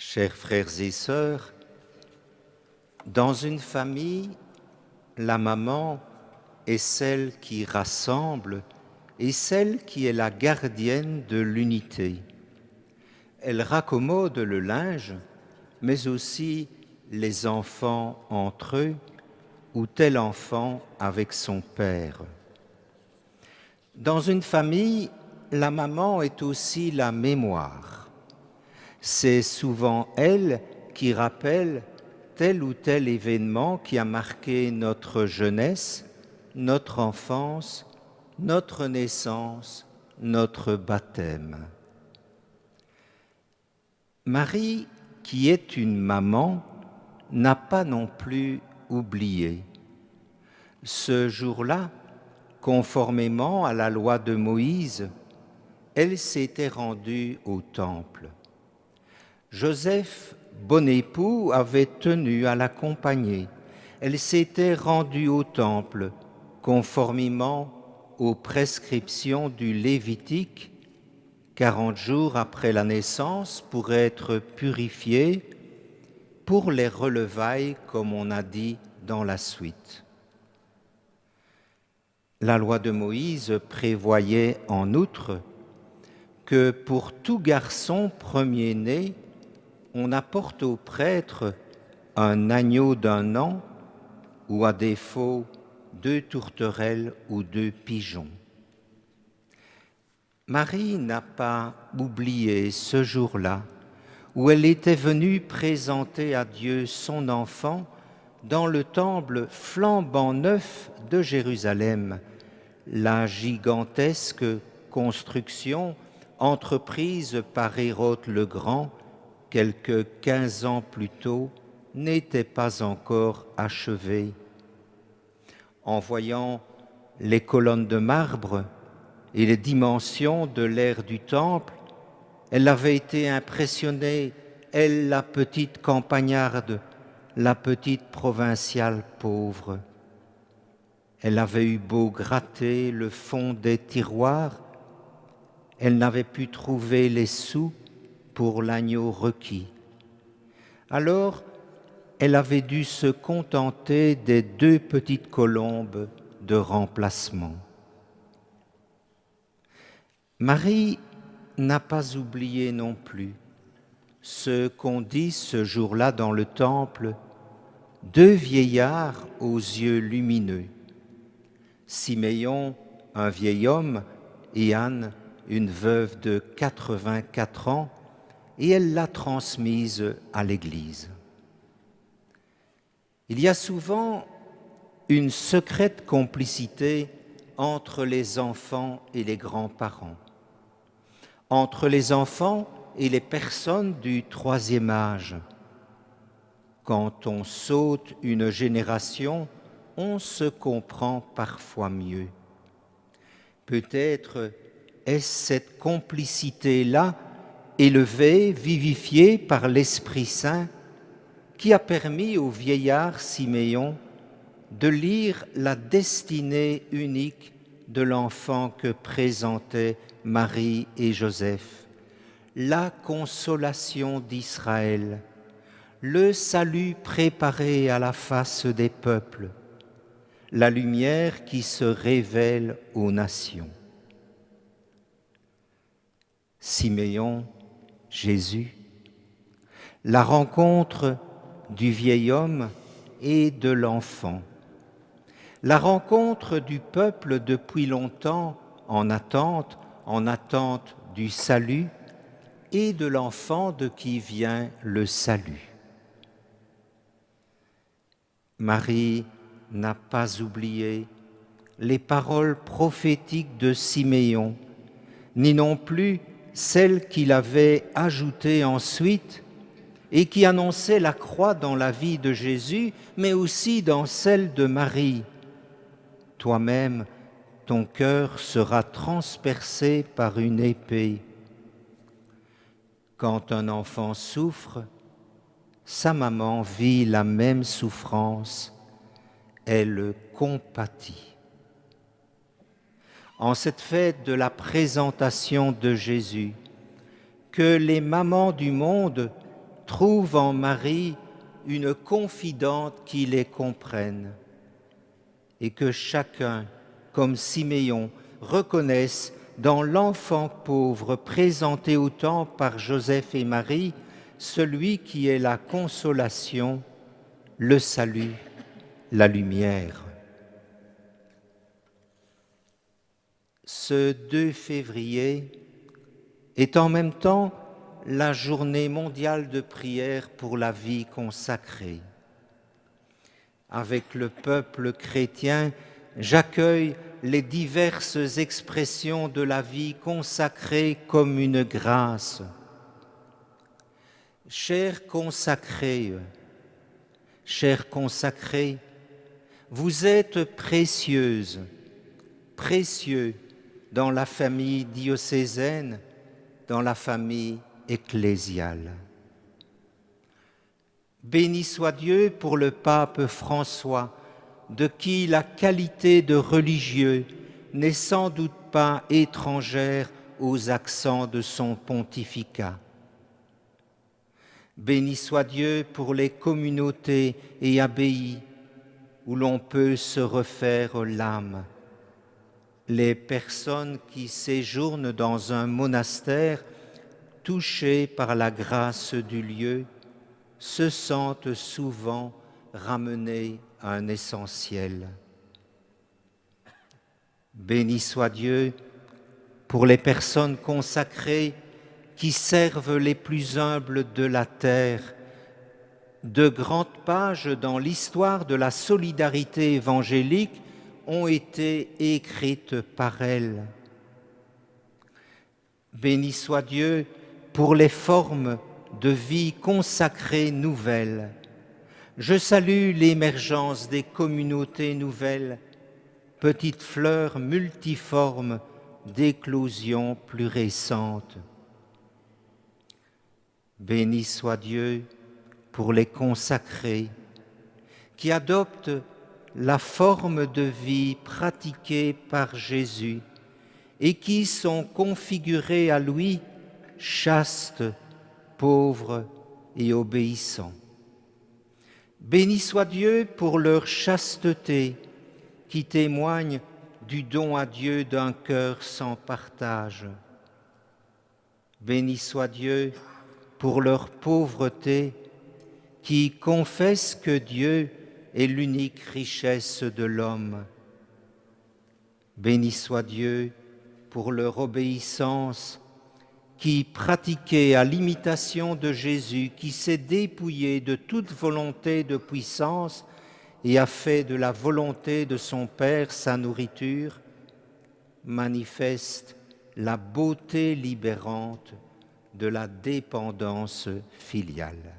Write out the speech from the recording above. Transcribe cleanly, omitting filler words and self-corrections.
Chers frères et sœurs, dans une famille, la maman est celle qui rassemble et celle qui est la gardienne de l'unité. Elle raccommode le linge, mais aussi les enfants entre eux ou tel enfant avec son père. Dans une famille, la maman est aussi la mémoire. C'est souvent elle qui rappelle tel ou tel événement qui a marqué notre jeunesse, notre enfance, notre naissance, notre baptême. Marie, qui est une maman, n'a pas non plus oublié. Ce jour-là, conformément à la loi de Moïse, elle s'était rendue au temple. Joseph, bon époux, avait tenu à l'accompagner. Elle s'était rendue au temple, conformément aux prescriptions du Lévitique, 40 jours après la naissance pour être purifiée, pour les relevailles, comme on a dit dans la suite. La loi de Moïse prévoyait en outre que pour tout garçon premier-né, on apporte au prêtre un agneau d'1 an ou à défaut 2 tourterelles ou 2 pigeons. Marie n'a pas oublié ce jour-là où elle était venue présenter à Dieu son enfant dans le temple flambant neuf de Jérusalem, la gigantesque construction entreprise par Hérode le Grand quelques 15 ans plus tôt, n'était pas encore achevée. En voyant les colonnes de marbre et les dimensions de l'aire du temple, elle avait été impressionnée, elle, la petite campagnarde, la petite provinciale pauvre. Elle avait eu beau gratter le fond des tiroirs, elle n'avait pu trouver les sous pour l'agneau requis. Alors, elle avait dû se contenter des 2 petites colombes de remplacement. Marie n'a pas oublié non plus ce qu'on dit ce jour-là dans le temple, 2 vieillards aux yeux lumineux. Siméon, un vieil homme, et Anne, une veuve de 84 ans, et elle l'a transmise à l'Église. Il y a souvent une secrète complicité entre les enfants et les grands-parents, entre les enfants et les personnes du 3e âge. Quand on saute une génération, on se comprend parfois mieux. Peut-être est-ce cette complicité-là, élevée, vivifiée par l'Esprit Saint, qui a permis au vieillard Siméon de lire la destinée unique de l'enfant que présentaient Marie et Joseph, la consolation d'Israël, le salut préparé à la face des peuples, la lumière qui se révèle aux nations. Siméon, Jésus, la rencontre du vieil homme et de l'enfant, la rencontre du peuple depuis longtemps en attente du salut et de l'enfant de qui vient le salut. Marie n'a pas oublié les paroles prophétiques de Siméon, ni non plus celles qu'il avait ajoutées ensuite et qui annonçaient la croix dans la vie de Jésus, mais aussi dans celle de Marie. Toi-même, ton cœur sera transpercé par une épée. Quand un enfant souffre, sa maman vit la même souffrance, elle compatit. En cette fête de la présentation de Jésus, que les mamans du monde trouvent en Marie une confidente qui les comprenne, et que chacun, comme Siméon, reconnaisse dans l'enfant pauvre présenté au temple par Joseph et Marie celui qui est la consolation, le salut, la lumière. Ce 2 février est en même temps la journée mondiale de prière pour la vie consacrée. Avec le peuple chrétien, j'accueille les diverses expressions de la vie consacrée comme une grâce. Chers consacrés, vous êtes précieuses, précieux dans la famille diocésaine, dans la famille ecclésiale. Béni soit Dieu pour le pape François, de qui la qualité de religieux n'est sans doute pas étrangère aux accents de son pontificat. Béni soit Dieu pour les communautés et abbayes où l'on peut se refaire l'âme. Les personnes qui séjournent dans un monastère, touchées par la grâce du lieu, se sentent souvent ramenées à un essentiel. Béni soit Dieu pour les personnes consacrées qui servent les plus humbles de la terre. De grandes pages dans l'histoire de la solidarité évangélique ont été écrites par elles. Béni soit Dieu pour les formes de vie consacrée nouvelles. Je salue l'émergence des communautés nouvelles, petites fleurs multiformes d'éclosion plus récentes. Béni soit Dieu pour les consacrés qui adoptent la forme de vie pratiquée par Jésus et qui sont configurés à lui chastes, pauvres et obéissants. Béni soit Dieu pour leur chasteté qui témoigne du don à Dieu d'un cœur sans partage. Béni soit Dieu pour leur pauvreté qui confesse que Dieu est l'unique richesse de l'homme. Béni soit Dieu pour leur obéissance qui, pratiquée à l'imitation de Jésus, qui s'est dépouillé de toute volonté de puissance et a fait de la volonté de son Père sa nourriture, manifeste la beauté libérante de la dépendance filiale.